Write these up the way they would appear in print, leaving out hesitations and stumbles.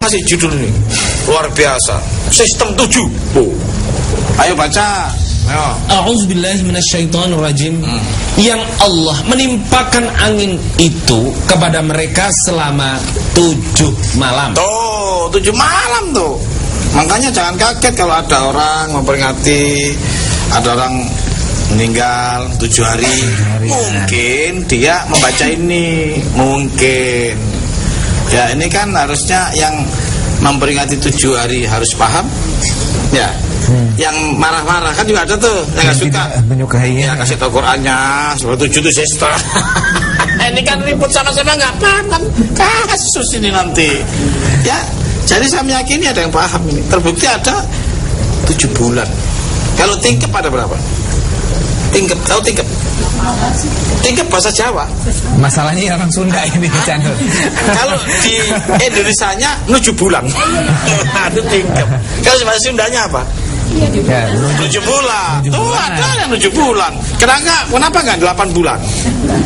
kasih judul ini luar biasa, sistem 7. Ayo baca. Ayo. A'udzubillahi minasyaitonirrajim. Yang Allah menimpakan angin itu kepada mereka selama 7 malam. Tuh, 7 malam tuh. Makanya jangan kaget kalau ada orang memperingati ada orang meninggal 7 hari. Mungkin dia membaca ini, mungkin. Ya, ini kan harusnya yang memperingati 7 hari harus paham. Ya. Yang marah-marah kan juga ada tuh yang nggak suka menyukainya. Ya, kasih tahu Qurannya sebab 7 itu sistem. Ini kan ribut sama-sama nggak paham kan kasus ini nanti. Ya, jadi saya meyakini ada yang paham ini. Terbukti ada 7 bulan. Kalau tingkep ada berapa? Tingkep, tahu tingkep? Tingkep bahasa Jawa. Masalahnya orang Sunda ini channel. Kalau di Indonesianya 7 bulan. Itu tingkep. Kalau bahasa Sundanya apa? Ya, 7 bulan. Tuh ada yang 7 bulan. Kenapa enggak 8 bulan?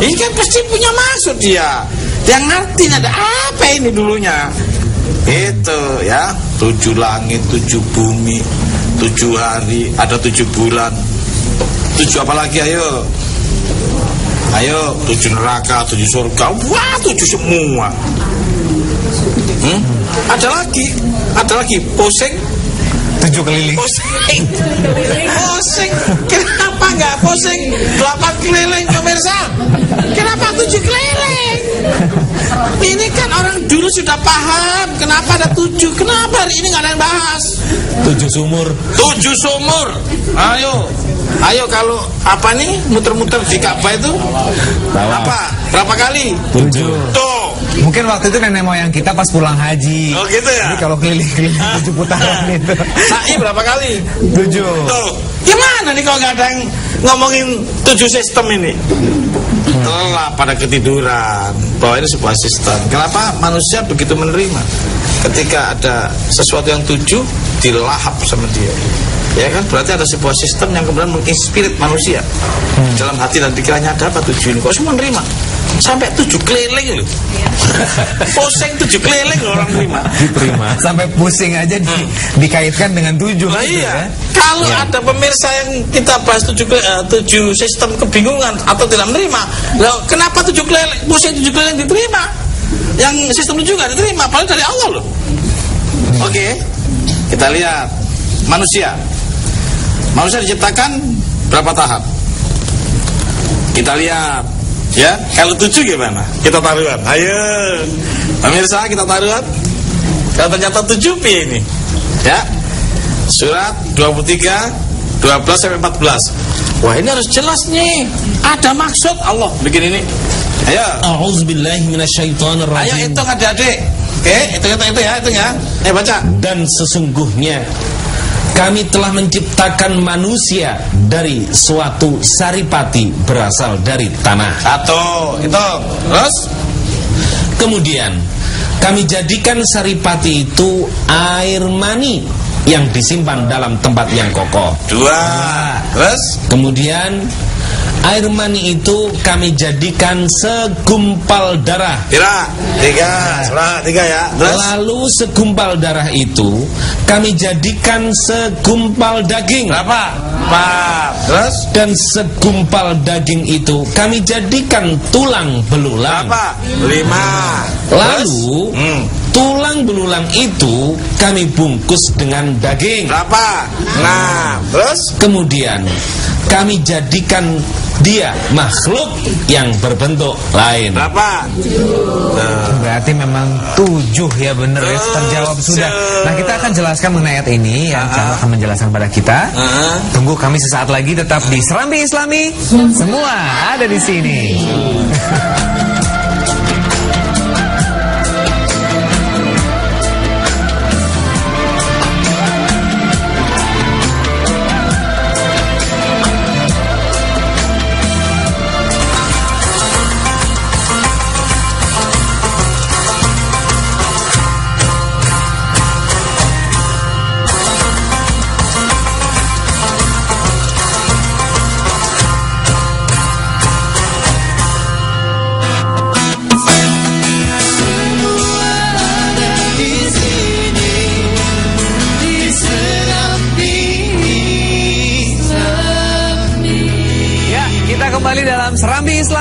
Ini kan pasti punya maksud dia. Dia ngerti ada apa ini dulunya. Itu ya, 7 langit, 7 bumi, 7 hari, ada 7 bulan. 7 apa lagi ayo? Ayo, 7 neraka, 7 surga. Wah, 7 semua. Ada lagi pusing. 7 keliling. Pusing. Kenapa enggak pusing 8 keliling pemirsa? Kenapa 7 keliling? Ini kan orang dulu sudah paham. Kenapa ada 7? Kenapa hari ini enggak ada yang bahas? 7 sumur. 7 sumur. Ayo kalau apa nih muter-muter di Ka'bah itu apa? Berapa kali? 7. Tuh. Mungkin waktu itu nenek moyang kita pas pulang haji. Oh gitu ya. Jadi kalau keliling-keliling 7 putaran itu. Sa'i berapa kali? 7. Tuh. Gimana nih kalau nggak ada yang ngomongin 7 sistem ini? Telah pada ketiduran bahwa ini sebuah sistem. Kenapa manusia begitu menerima? Ketika ada sesuatu yang 7 dilahap sama dia. Ya kan berarti ada sebuah sistem yang kemudian menginspirit manusia. Dalam hati dan pikirannya ada apa 7 ini? Kok semua menerima? Sampai 7 keliling loh. Pusing 7 keliling loh orang terima. Diterima. Sampai pusing aja dikaitkan dengan 7. Nah gitu iya. Ya. Kalau ada pemirsa yang kita bahas 7 sistem kebingungan atau tidak menerima, loh, kenapa 7 keliling, pusing 7 keliling diterima? Yang sistem 7 nggak diterima, padahal dari Allah loh. Oke. Kita lihat manusia. Manusia diciptakan berapa tahap? Kita lihat. Ya, kalau 7 gimana? Kita taruhan. Ayo, pemirsa kita taruhan. Kalau ternyata 7 pi ini, ya. Surat 23, 12 sampai 14. Wah ini harus jelas nih. Ada maksud Allah bikin ini. Ayo. A'udzubillahi minasyaitonirrajim. Ayo hitung adik-adik. Oke, hitung ya. Baca. Dan sesungguhnya kami telah menciptakan manusia dari suatu saripati berasal dari tanah. 1, hitung. Terus? Kemudian kami jadikan saripati itu air mani yang disimpan dalam tempat yang kokoh. 2. Terus? Kemudian air mani itu kami jadikan segumpal darah. Kira 3 ya. Terus? Lalu segumpal darah itu kami jadikan segumpal daging. Berapa? 4. Terus? Dan segumpal daging itu kami jadikan tulang belulang. Berapa? 5. Lalu tulang belulang itu kami bungkus dengan daging. Berapa? 6. Terus? Kemudian kami jadikan dia makhluk yang berbentuk lain. Berapa? Berarti memang 7 ya, bener ya, terjawab sudah. Nah kita akan jelaskan mengenai ayat ini. Yang Channel akan menjelaskan pada kita. Tunggu kami sesaat lagi tetap di Serambi Islami. Semua ada di sini.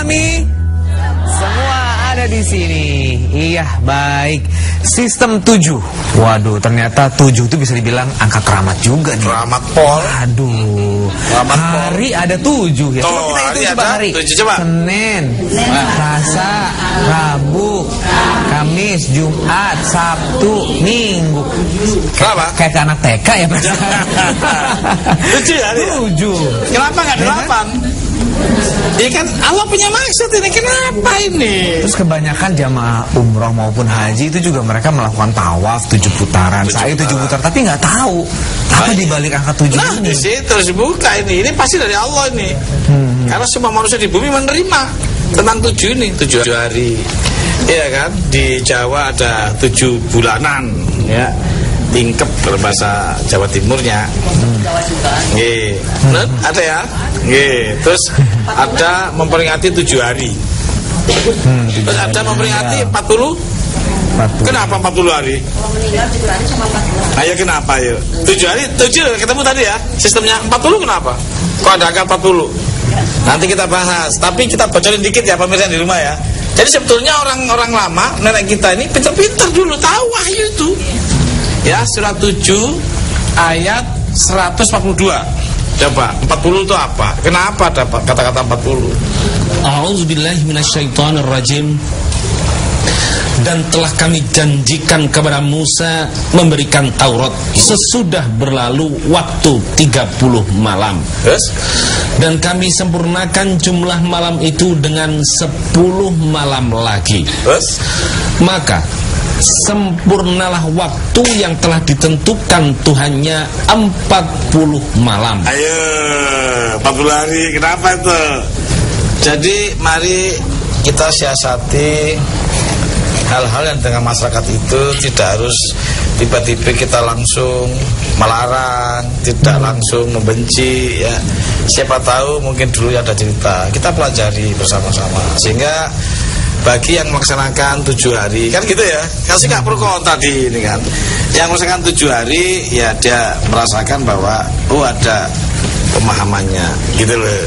Islami? Semua ada di sini. Iya, baik. Sistem 7. Waduh, ternyata 7 itu bisa dibilang angka keramat juga nih. Keramat pol. Aduh. Keramat pol. Hari ada 7 ya. Coba kita hitung coba hari. 7 coba. Senin, Selasa, Rabu, Kamis, Jumat, Sabtu, Minggu. Kenapa? Kayak ke anak TK ya, Pak. 7 hari. 7. Kenapa nggak 8? Ya kan Allah punya maksud ini. Kenapa ini? Terus kebanyakan jamaah umroh maupun haji itu juga mereka melakukan tawaf 7 putaran, sa'i 7 putaran, tapi nggak tahu apa dibalik angka 7 nah, ini. Di situ terus buka ini pasti dari Allah ini. Karena semua manusia di bumi menerima tentang 7 ini, 7 hari. Iya kan? Di Jawa ada 7 bulanan, ya. Tingkep berbahasa Jawa Timurnya. Nggih. Ada ya? Nggih. Terus ada memperingati 7 hari. Terus ada memperingati 40. Kenapa 40 hari? Kalau meninggal 7 hari sama 40. Ayo kenapa yuk? 7 hari, 7 ketemu tadi ya. Sistemnya 40 kenapa? Kok ada angka 40? Nanti kita bahas. Tapi kita bocorin dikit ya pemirsa di rumah ya. Jadi sebetulnya orang-orang lama, nenek kita ini pintar-pintar dulu, tahu wahyu itu. Ya, surat 7 ayat 142. Coba 40 itu apa? Kenapa ada kata-kata 40? A'udzubillahi minasyaitonirrajim. Dan telah kami janjikan kepada Musa memberikan Taurat sesudah berlalu waktu 30 malam. Terus? Dan kami sempurnakan jumlah malam itu dengan 10 malam lagi. Terus? Maka sempurnalah waktu yang telah ditentukan Tuhannya 40 malam. Ayo 40 hari. Kenapa itu? Jadi mari kita siasati hal-hal yang dengan masyarakat itu tidak harus tiba-tiba kita langsung melarang, tidak langsung membenci ya. Siapa tahu mungkin dulu ada cerita, kita pelajari bersama-sama sehingga bagi yang melaksanakan 7 hari kan gitu ya, kasih nggak perlu tadi ini kan, yang melaksanakan 7 hari ya dia merasakan bahwa ada pemahamannya gitu loh.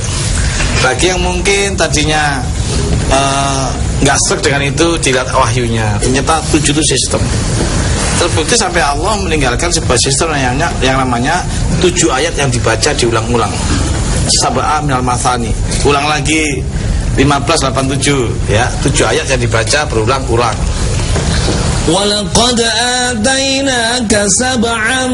Bagi yang mungkin tadinya nggak serak dengan itu, dilihat wahyunya, ternyata 7 itu sistem. Terbukti sampai Allah meninggalkan sebuah sistem yang namanya 7 ayat yang dibaca diulang-ulang. Sab'a minal mathani, ulang lagi 1587 ya, 7 ayat yang dibaca berulang-ulang. Walaqad atainaka sab'an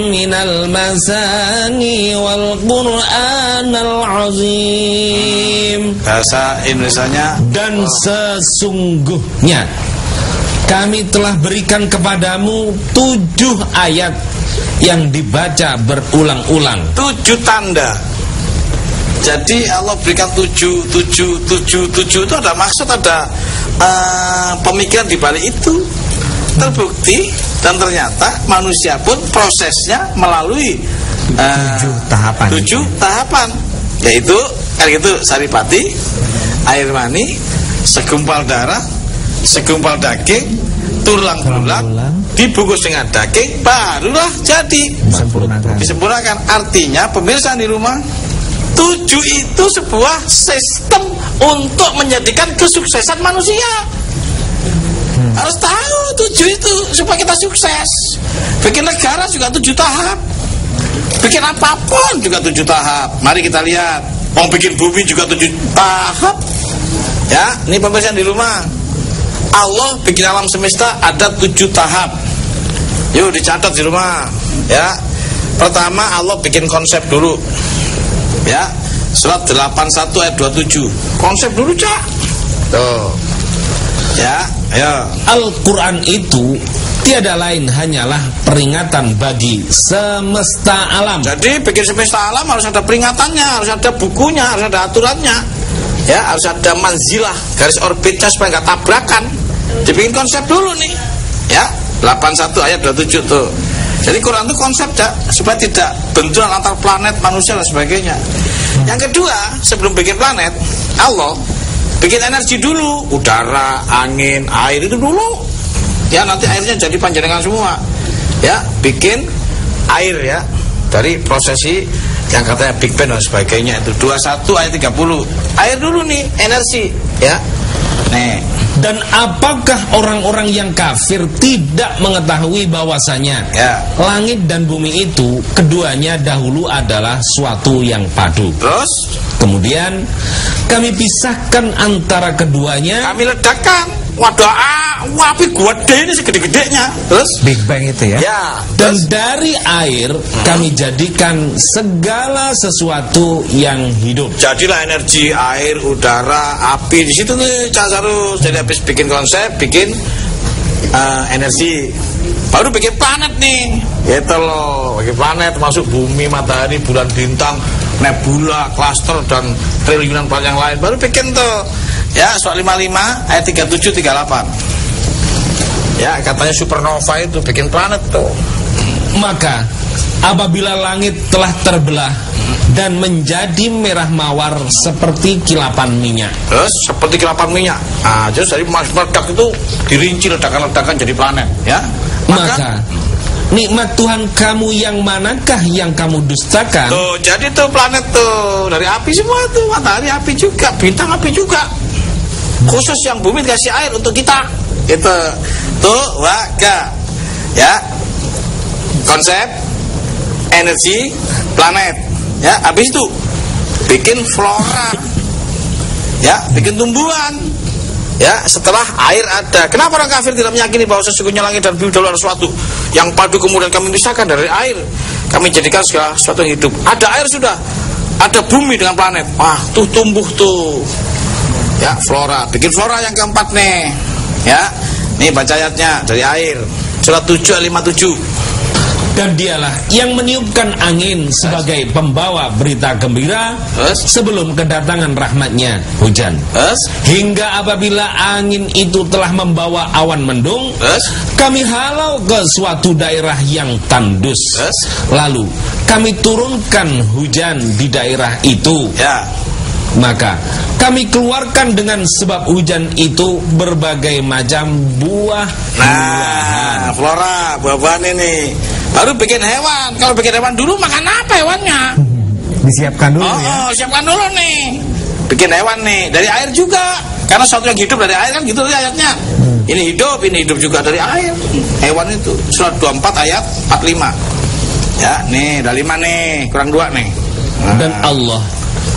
minal masani wal qur'anal azim. Bahasa Indonesianya, dan sesungguhnya kami telah berikan kepadamu 7 ayat yang dibaca berulang-ulang. 7 tanda. Jadi Allah berikan 7 itu ada maksud, ada pemikiran di balik itu. Terbukti dan ternyata manusia pun prosesnya melalui 7 tahapan. 7 tahapan, yaitu kan gitu, saripati, air mani, segumpal darah, segumpal daging, tulang belulang, dibungkus dengan daging, barulah jadi disempurnakan. Artinya pemirsa di rumah, 7 itu sebuah sistem untuk menjadikan kesuksesan manusia. Harus tahu 7 itu supaya kita sukses. Bikin negara juga 7 tahap. Bikin apapun juga 7 tahap. Mari kita lihat. Mau bikin bumi juga 7 tahap. Ya, ini pemirsa di rumah. Allah bikin alam semesta ada 7 tahap. Yuk dicatat di rumah. Ya. Pertama Allah bikin konsep dulu. Ya. Surat 81 ayat 27. Konsep dulu, Cak. Tuh. Ya, ayo. Al-Quran itu tiada lain hanyalah peringatan bagi semesta alam. Jadi bikin semesta alam harus ada peringatannya, harus ada bukunya, harus ada aturannya. Ya, harus ada manzilah, garis orbitnya supaya nggak tabrakan. Dibikin konsep dulu nih. Ya, 81 ayat 27 tuh. Jadi Quran itu konsep supaya tidak benturan antar planet, manusia dan sebagainya. Yang kedua, sebelum bikin planet, Allah bikin energi dulu, udara, angin, air itu dulu. Ya, nanti airnya jadi panjenengan semua. Ya, bikin air ya dari prosesi yang katanya Big Bang dan sebagainya itu. 21 ayat 30. Air dulu nih, energi, ya. Nih. Dan apakah orang-orang yang kafir tidak mengetahui bahwasanya langit dan bumi itu keduanya dahulu adalah suatu yang padu. Terus kemudian kami pisahkan antara keduanya. Kami ledakan. Waduh, api gede ini segede-gedenya. Terus Big Bang itu ya. Ya. Dan dari air kami jadikan segala sesuatu yang hidup. Jadilah energi, air, udara, api di situ nih Casarus. Jadi habis bikin konsep, bikin energi, baru bikin planet nih. Gitu loh, bikin planet termasuk bumi, matahari, bulan, bintang, nebula, klaster dan triliunan planet yang lain. Baru bikin tuh. Ya, soal 55 ayat 37 38. Ya, katanya supernova itu bikin planet tuh. Maka apabila langit telah terbelah dan menjadi merah mawar seperti kilapan minyak. Terus seperti kilapan minyak. Terus dari meledak itu dirinci ledakan-ledakan jadi planet, ya. Maka nikmat Tuhan kamu yang manakah yang kamu dustakan? Tuh, jadi tuh planet tuh dari api semua tuh, matahari api juga, bintang api juga. Khusus yang bumi dikasih air untuk kita. Itu tuh waga. Ya. Konsep energi planet. Ya, habis itu bikin flora. Ya, bikin tumbuhan. Ya, setelah air ada. Kenapa orang kafir tidak meyakini bahwa sesungguhnya langit dan bumi adalah sesuatu yang padu, kemudian kami pisahkan dari air, kami jadikan segala sesuatu yang hidup. Ada air sudah, ada bumi dengan planet. Wah, tuh tumbuh tuh. Ya, flora. Bikin flora yang keempat nih. Ya. Nih baca ayatnya dari air. Surat 7 ayat 57. Dan dialah yang meniupkan angin sebagai pembawa berita gembira sebelum kedatangan rahmatnya hujan. Hingga apabila angin itu telah membawa awan mendung, kami halau ke suatu daerah yang tandus. Lalu kami turunkan hujan di daerah itu. Maka kami keluarkan dengan sebab hujan itu berbagai macam buah-buahan. Flora, buah-buahan ini. Baru bikin hewan. Kalau bikin hewan dulu makan apa hewannya? Disiapkan dulu ya. Siapkan dulu nih. Bikin hewan nih dari air juga. Karena sesuatu yang hidup dari air kan gitu ayatnya. Ini hidup juga dari air. Hewan itu. Surat 24 ayat 45. Ya, nih ada 5 nih, kurang 2 nih. Dan Allah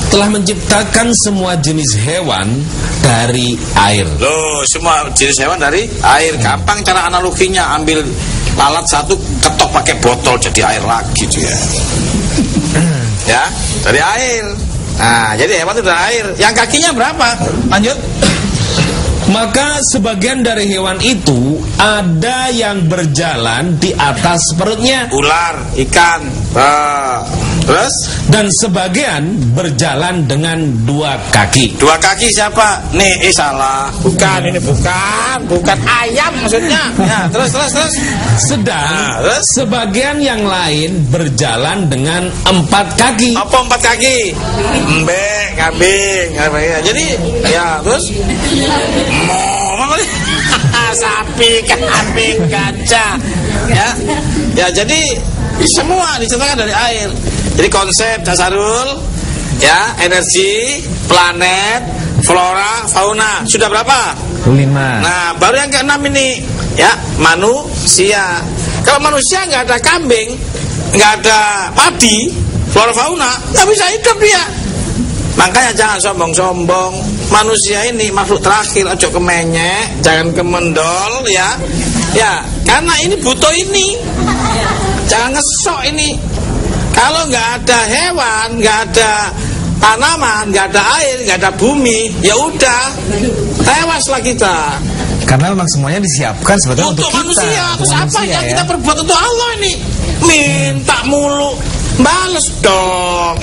telah menciptakan semua jenis hewan dari air. Loh, semua jenis hewan dari air. Gampang cara analoginya, ambil lalat satu, ketok pakai botol jadi air lagi dia. Ya, dari air. Nah, jadi hewan itu dari air. Yang kakinya berapa? Lanjut. Maka sebagian dari hewan itu ada yang berjalan di atas perutnya, ular, ikan, terus, dan sebagian berjalan dengan 2 kaki. 2 kaki siapa? Nih, salah. Bukan, ini bukan ayam maksudnya. Ya, terus. Sedang sebagian yang lain berjalan dengan 4 kaki. Apa 4 kaki? Embek, kambing. Jadi, ya, terus sapi, kambing, gajah. Ya, jadi semua diciptakan dari air. Jadi konsep Dasarul, ya, energi, planet, flora, fauna. Sudah berapa? 5. Nah, baru yang ke-6 ini, ya, manusia. Kalau manusia nggak ada kambing, nggak ada padi, flora fauna, nggak bisa hidup dia. Makanya jangan sombong-sombong. Manusia ini makhluk terakhir, ojo kemenyek, jangan kemendol, ya. Ya, karena ini butuh ini. Jangan ngesok ini. Kalau nggak ada hewan, nggak ada tanaman, nggak ada air, nggak ada bumi, ya udah, tewaslah kita. Karena memang semuanya disiapkan sebetulnya untuk kita, manusia. Terus apa manusia, yang kita perbuat untuk Allah ini? Minta mulu, bales dong.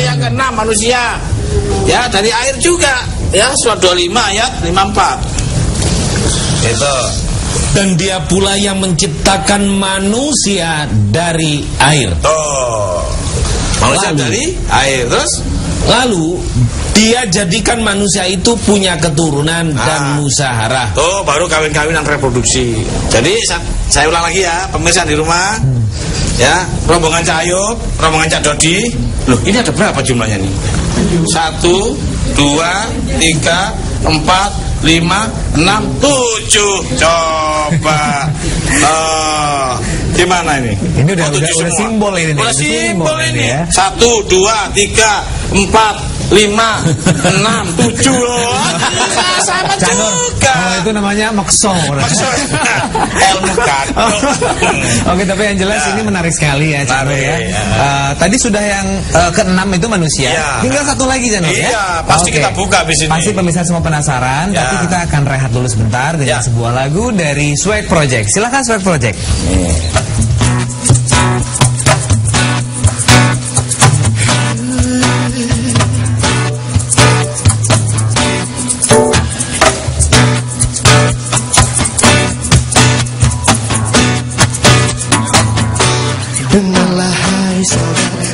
Yang kena manusia. Ya, dari air juga. Ya, surat 25 ayat 54. Itu. Dan dia pula yang menciptakan manusia dari air. Manusia dari air. Terus? Lalu dia jadikan manusia itu punya keturunan dan musyawarah. Baru kawin-kawinan reproduksi. Jadi saya ulang lagi ya, pemirsa di rumah. Ya, rombongan Cak Ayub, rombongan Cak Dodi. Loh, ini ada berapa jumlahnya nih? 1, 2, 3, 4, 5, 6, 7. Coba. Gimana ini? Ini udah simbol ini. Udah simbol ini. Ya. 1, 2, 3, 4, 5, 6, 7 loh. Sama juga. Kalau itu namanya maksor. Ilmu gadok. Oke, tapi yang jelas ini menarik sekali ya, Cak Nur ya. Tadi sudah yang ke-6 itu manusia. Tinggal satu lagi, Cak Nur ya. Iya, pasti kita buka di sini. Pasti pemirsa semua penasaran, tapi kita akan rehat dulu sebentar dengan sebuah lagu dari Swag Project. Silakan Swag Project. Dengarlah hai saudara,